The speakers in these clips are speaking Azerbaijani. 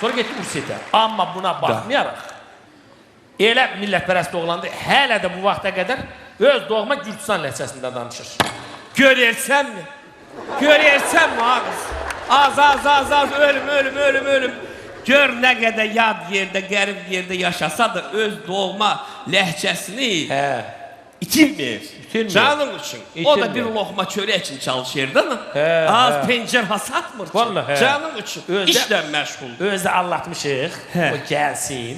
Sonra getdi Ursetə. Amma buna baxmayaraq, elə millətpərəst oğlandı, hələ də bu vaxta qədər öz doğma Gürcistan ləhcəsində danışır. Görərsənmi? Görərsənmi ağız? Az, ölüm. Gör nə qədər yad yerdə, qərib yerdə yaşasa da öz doğma ləhcəsini itirmir. Canım üçün. O da bir loxma çörək üçün çalışırdı mı? Az pencər hasatmır ki. Canım üçün. İşlə məşğul. Özdə anlatmışıq. O gəlsin.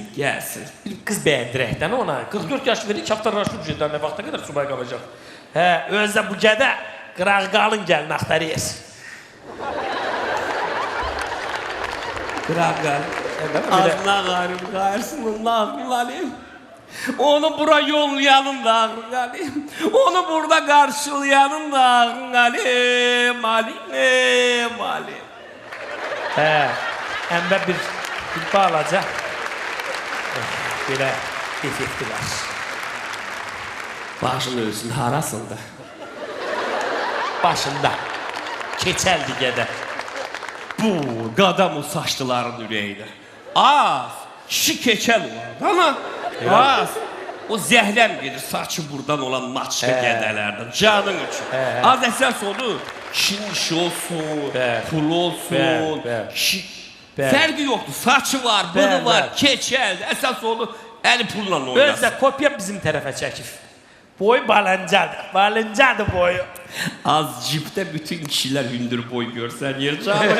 Bir qız bəyəndirəkdən ona. 44 yaş verir, kaftar raşur cüzdən nə vaxta qədər subay qalacaq. Özdə bu gədə qıraq qalın gəlin axtarıyız. Qıraq qalın. Azına qarım, qarsının lağım. Onu bura yollayanın da ağrın qalim. Onu burada qarşılayanın da ağrın qalim. Malim. Əmbə bir balaca belə defekti var. Başın ölsün harasında? Başında. Keçəldi gədə. Bu qadam o saçlıların ürəyinə. Az, kişi keçəl olardı ama az. O zəhləm gedir saçı buradan olan maçlı qədələrdən. Canın üçün. Az əsas odur. Kişinin işi olsun, pul olsun. Fərqi yoxdur. Saçı var, bığı var, keçəl. Əsas odur. Əli pulla oynasın. Özdə kopya bizim tərəfə çəkif. Boy balıncadır boyu. Az cipdə bütün kişilər hündür boy görsən yer canım.